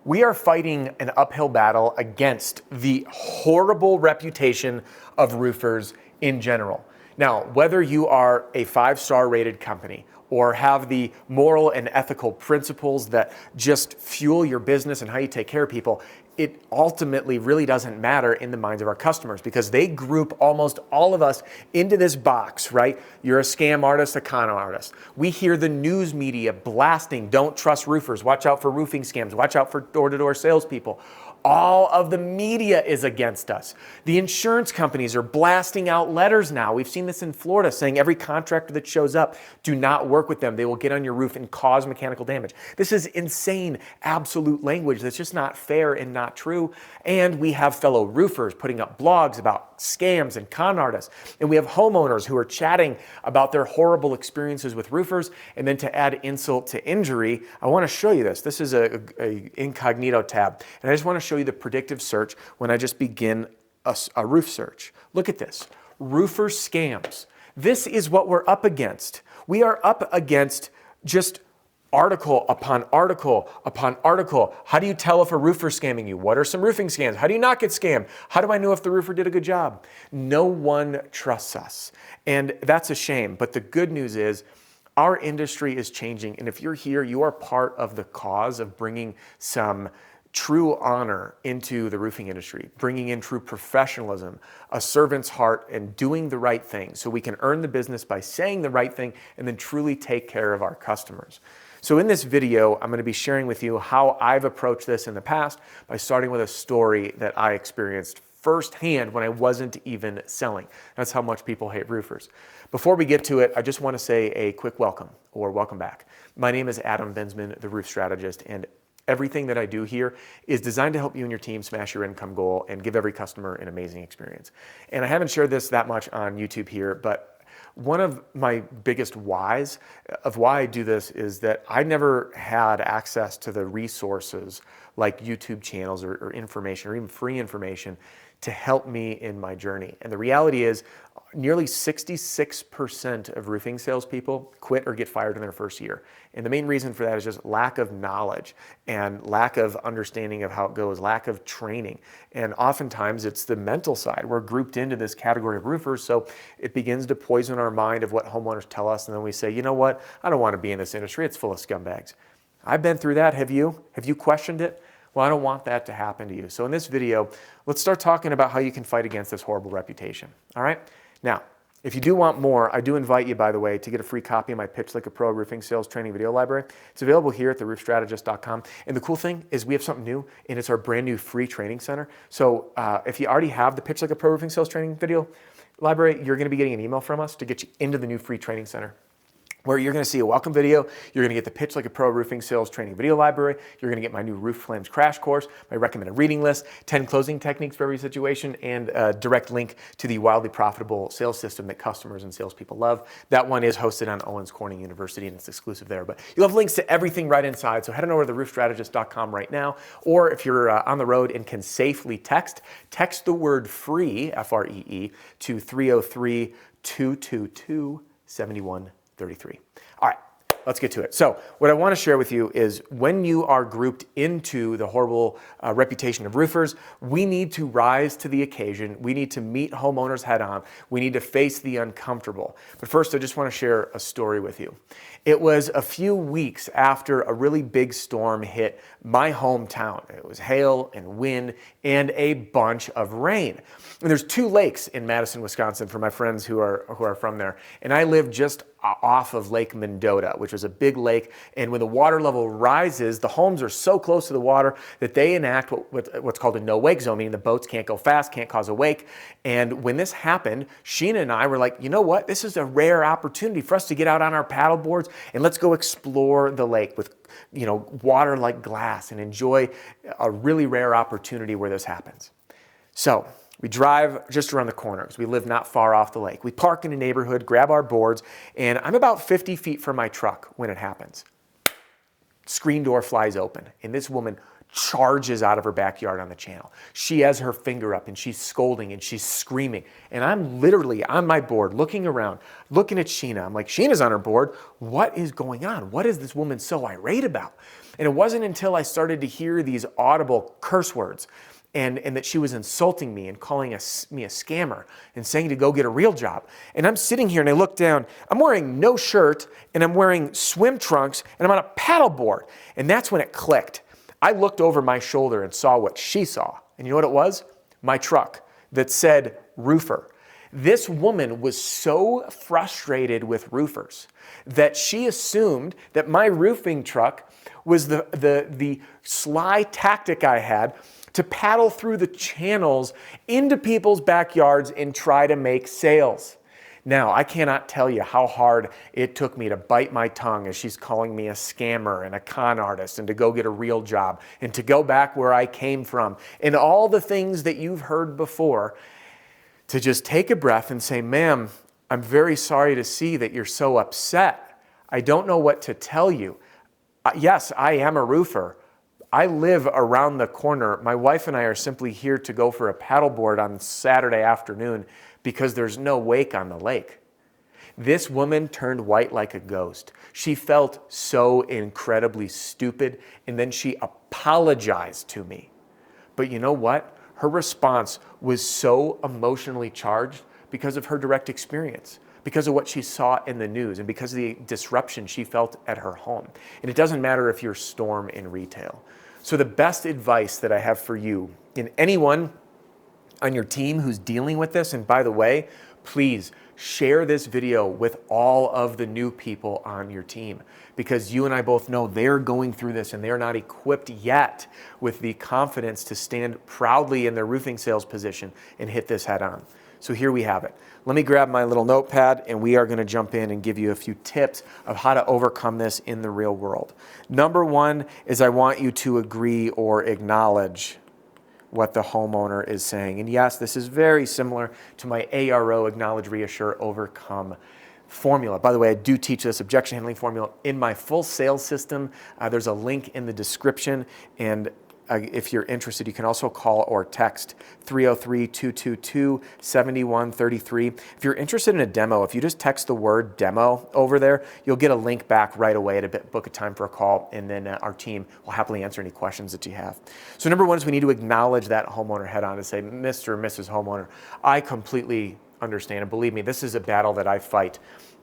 We are fighting an uphill battle against the horrible reputation of roofers in general. Now, whether you are a 5-star rated company or have the moral and ethical principles that just fuel your business and how you take care of people, it ultimately really doesn't matter in the minds of our customers because they group almost all of us into this box, right? You're a scam artist, a con artist. We hear the news media blasting, don't trust roofers, watch out for roofing scams, watch out for door-to-door salespeople. All of the media is against us. The insurance companies are blasting out letters now. We've seen this in Florida saying every contractor that shows up, do not work with them. They will get on your roof and cause mechanical damage. This is insane, absolute language that's just not fair and not true. And we have fellow roofers putting up blogs about scams and con artists. And we have homeowners who are chatting about their horrible experiences with roofers. And then to add insult to injury, I want to show you this. This is a incognito tab. And I just want to show you the predictive search when I just begin a roof search. Look at this. Roofer scams. This is what we're up against. We are up against just article upon article upon article. How do you tell if a roofer's scamming you? What are some roofing scams? How do you not get scammed? How do I know if the roofer did a good job? No one trusts us. And that's a shame. But the good news is our industry is changing. And if you're here, you are part of the cause of bringing some true honor into the roofing industry, bringing in true professionalism, a servant's heart, and doing the right thing so we can earn the business by saying the right thing and then truly take care of our customers. So in this video, I'm going to be sharing with you how I've approached this in the past by starting with a story that I experienced firsthand when I wasn't even selling. That's how much people hate roofers. Before we get to it, I just want to say a quick welcome or welcome back. My name is Adam Bensman, the roof strategist, and everything that I do here is designed to help you and your team smash your income goal and give every customer an amazing experience. And I haven't shared this that much on YouTube here, but one of my biggest whys of why I do this is that I never had access to the resources like YouTube channels or information or even free information to help me in my journey. And the reality is nearly 66% of roofing salespeople quit or get fired in their first year. And the main reason for that is just lack of knowledge and lack of understanding of how it goes, lack of training. And oftentimes it's the mental side. We're grouped into this category of roofers, so it begins to poison our mind of what homeowners tell us. And then we say, you know what? I don't want to be in this industry. It's full of scumbags. I've been through that. Have you? Have you questioned it? Well, I don't want that to happen to you. So in this video, let's start talking about how you can fight against this horrible reputation. All right? Now, if you do want more, I do invite you, by the way, to get a free copy of my Pitch Like a Pro Roofing Sales Training Video Library. It's available here at theroofstrategist.com. And the cool thing is we have something new, and it's our brand new free training center. So if you already have the Pitch Like a Pro Roofing Sales Training Video Library, you're going to be getting an email from us to get you into the new free training center, where you're going to see a welcome video, you're going to get the Pitch Like a Pro Roofing Sales Training Video Library, you're going to get my new Roof Flames Crash Course, my recommended reading list, 10 closing techniques for every situation, and a direct link to the wildly profitable sales system that customers and salespeople love. That one is hosted on Owens Corning University, and it's exclusive there. But you'll have links to everything right inside, so head on over to theroofstrategist.com right now, or if you're on the road and can safely text the word FREE, F-R-E-E, to 303-222-7133. All right, let's get to it. So what I want to share with you is when you are grouped into the horrible reputation of roofers, we need to rise to the occasion. We need to meet homeowners head on. We need to face the uncomfortable. But first, I just want to share a story with you. It was a few weeks after a really big storm hit my hometown. It was hail and wind and a bunch of rain. And there's 2 lakes in Madison, Wisconsin for my friends who are from there. And I live just off of Lake Mendota, which is a big lake. And when the water level rises, the homes are so close to the water that they enact what's called a no-wake zone, meaning the boats can't go fast, can't cause a wake. And when this happened, Sheena and I were like, you know what? This is a rare opportunity for us to get out on our paddle boards and let's go explore the lake with, water like glass and enjoy a really rare opportunity where this happens. So we drive just around the corner because we live not far off the lake. We park in a neighborhood, grab our boards, and I'm about 50 feet from my truck when it happens. Screen door flies open, and this woman charges out of her backyard on the channel. She has her finger up and she's scolding and she's screaming. And I'm literally on my board looking around, looking at Sheena. I'm like, Sheena's on her board. What is going on? What is this woman so irate about? And it wasn't until I started to hear these audible curse words and that she was insulting me and calling me a scammer and saying to go get a real job. And I'm sitting here and I look down, I'm wearing no shirt and I'm wearing swim trunks and I'm on a paddleboard. And that's when it clicked. I looked over my shoulder and saw what she saw. And you know what it was? My truck that said roofer. This woman was so frustrated with roofers that she assumed that my roofing truck was the sly tactic I had to paddle through the channels into people's backyards and try to make sales. Now, I cannot tell you how hard it took me to bite my tongue as she's calling me a scammer and a con artist and to go get a real job and to go back where I came from and all the things that you've heard before, to just take a breath and say, ma'am, I'm very sorry to see that you're so upset. I don't know what to tell you. Yes, I am a roofer. I live around the corner. My wife and I are simply here to go for a paddleboard on Saturday afternoon because there's no wake on the lake. This woman turned white like a ghost. She felt so incredibly stupid, and then she apologized to me. But you know what? Her response was so emotionally charged because of her direct experience, because of what she saw in the news, and because of the disruption she felt at her home. And it doesn't matter if you're Storm in retail. So the best advice that I have for you and anyone on your team who's dealing with this, and by the way, please share this video with all of the new people on your team, because you and I both know they're going through this and they're not equipped yet with the confidence to stand proudly in their roofing sales position and hit this head on. So here we have it. Let me grab my little notepad and we are going to jump in and give you a few tips of how to overcome this in the real world. Number one is I want you to agree or acknowledge what the homeowner is saying. And yes, this is very similar to my ARO, acknowledge, reassure, overcome formula. By the way, I do teach this objection handling formula in my full sales system. There's a link in the description, and if you're interested, you can also call or text 303-222-7133. If you're interested in a demo, if you just text the word demo over there, you'll get a link back right away to book a time for a call, and then our team will happily answer any questions that you have. So number one is we need to acknowledge that homeowner head on and say, Mr. or Mrs. Homeowner, I completely understand, and believe me, this is a battle that I fight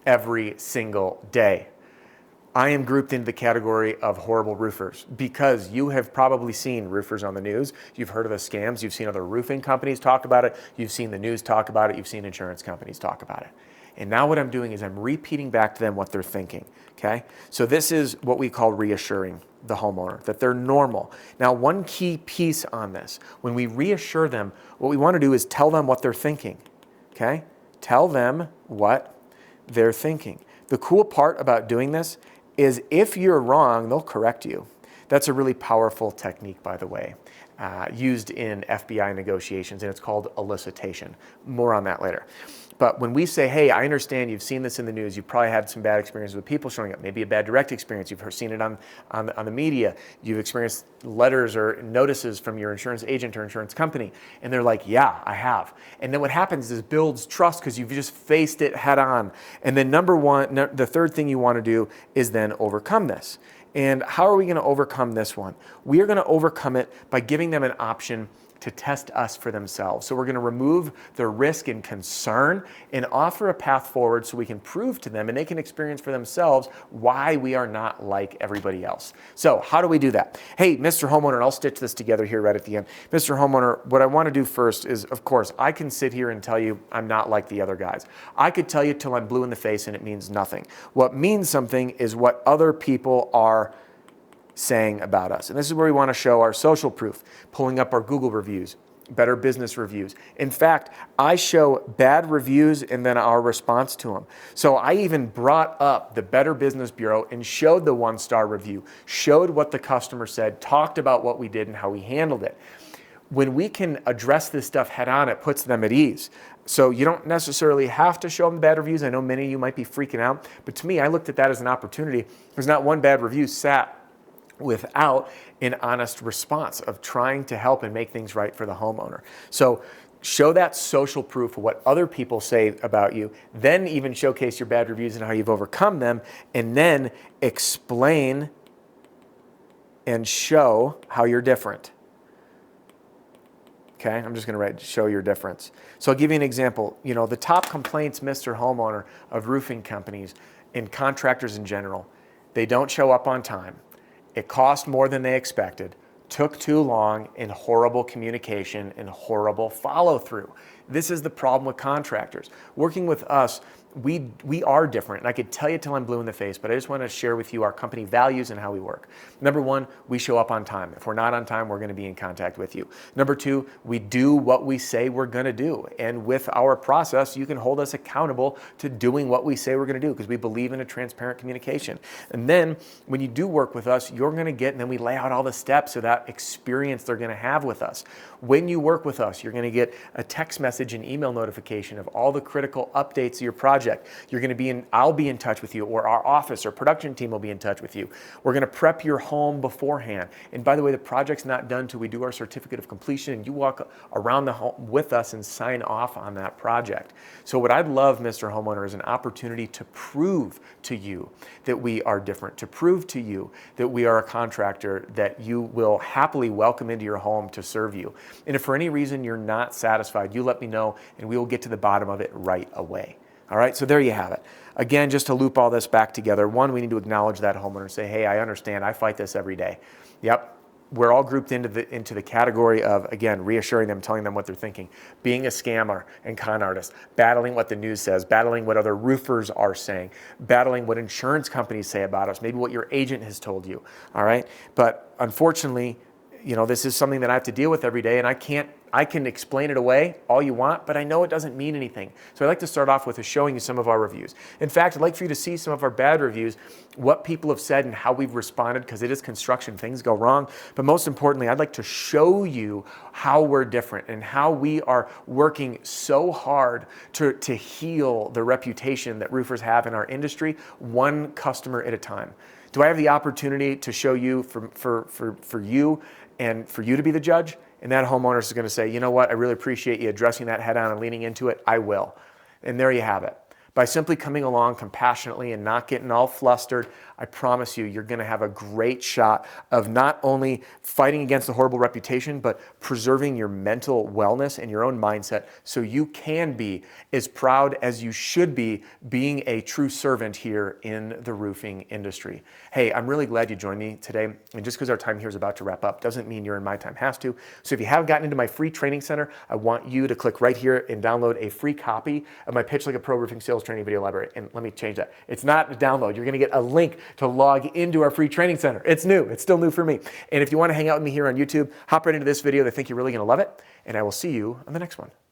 every single day. I am grouped into the category of horrible roofers because you have probably seen roofers on the news. You've heard of the scams. You've seen other roofing companies talk about it. You've seen the news talk about it. You've seen insurance companies talk about it. And now what I'm doing is I'm repeating back to them what they're thinking, okay? So this is what we call reassuring the homeowner, that they're normal. Now, one key piece on this, when we reassure them, what we want to do is tell them what they're thinking, okay? Tell them what they're thinking. The cool part about doing this is if you're wrong, they'll correct you. That's a really powerful technique, by the way, used in FBI negotiations, and it's called elicitation. More on that later. But when we say, hey, I understand you've seen this in the news, you've probably had some bad experiences with people showing up, maybe a bad direct experience, you've seen it on the media, you've experienced letters or notices from your insurance agent or insurance company, and they're like, yeah, I have. And then what happens is builds trust because you've just faced it head on. And then number one, the third thing you want to do is then overcome this. And how are we going to overcome this one? We are going to overcome it by giving them an option to test us for themselves. So we're going to remove the risk and concern and offer a path forward so we can prove to them and they can experience for themselves why we are not like everybody else. So how do we do that? Hey, Mr. Homeowner, and I'll stitch this together here right at the end. Mr. Homeowner, what I want to do first is, of course, I can sit here and tell you I'm not like the other guys. I could tell you till I'm blue in the face and it means nothing. What means something is what other people are saying about us. And this is where we want to show our social proof, pulling up our Google reviews, Better Business reviews. In fact, I show bad reviews and then our response to them. So I even brought up the Better Business Bureau and showed the 1-star review, showed what the customer said, talked about what we did and how we handled it. When we can address this stuff head on, it puts them at ease. So you don't necessarily have to show them bad reviews. I know many of you might be freaking out, but to me, I looked at that as an opportunity. There's not one bad review sat without an honest response of trying to help and make things right for the homeowner. So show that social proof of what other people say about you, then even showcase your bad reviews and how you've overcome them, and then explain and show how you're different. Okay, I'm just going to write show your difference. So I'll give you an example. You know, the top complaints, Mr. Homeowner, of roofing companies and contractors in general, they don't show up on time. It cost more than they expected, took too long, and horrible communication and horrible follow through. This is the problem with contractors. Working with us, we are different. And I could tell you till I'm blue in the face, but I just want to share with you our company values and how we work. Number one, we show up on time. If we're not on time, we're going to be in contact with you. Number two, we do what we say we're going to do. And with our process, you can hold us accountable to doing what we say we're going to do because we believe in a transparent communication. And then when you do work with us, you're going to get, and then we lay out all the steps of that experience they're going to have with us. When you work with us, you're going to get a text message and email notification of all the critical updates of your project. You're going to be I'll be in touch with you, or our office or production team will be in touch with you. We're going to prep your home beforehand. And by the way, the project's not done until we do our certificate of completion and you walk around the home with us and sign off on that project. So what I'd love, Mr. Homeowner, is an opportunity to prove to you that we are different, to prove to you that we are a contractor that you will happily welcome into your home to serve you. And if for any reason you're not satisfied, you let me know and we will get to the bottom of it right away. All right, so there you have it. Again, just to loop all this back together, one, we need to acknowledge that homeowner and say, hey, I understand, I fight this every day. Yep, we're all grouped into the category of, again, reassuring them, telling them what they're thinking, being a scammer and con artist, battling what the news says, battling what other roofers are saying, battling what insurance companies say about us, maybe what your agent has told you, all right? But unfortunately, you know, this is something that I have to deal with every day, and I can explain it away all you want, but I know it doesn't mean anything. So I'd like to start off with showing you some of our reviews. In fact, I'd like for you to see some of our bad reviews, what people have said and how we've responded, because it is construction, things go wrong. But most importantly, I'd like to show you how we're different and how we are working so hard to heal the reputation that roofers have in our industry, one customer at a time. Do I have the opportunity to show you for you and for you to be the judge? And that homeowner is going to say, you know what, I really appreciate you addressing that head on and leaning into it. I will. And there you have it. By simply coming along compassionately and not getting all flustered, I promise you, you're going to have a great shot of not only fighting against the horrible reputation, but preserving your mental wellness and your own mindset so you can be as proud as you should be being a true servant here in the roofing industry. Hey, I'm really glad you joined me today. And just because our time here is about to wrap up doesn't mean you're in my time has to. So if you haven't gotten into my free training center, I want you to click right here and download a free copy of my Pitch Like a Pro Roofing Sales Training Video Library. And let me change that. It's not a download. You're going to get a link to log into our free training center. It's new. It's still new for me. And if you want to hang out with me here on YouTube, hop right into this video. I think you're really going to love it. And I will see you on the next one.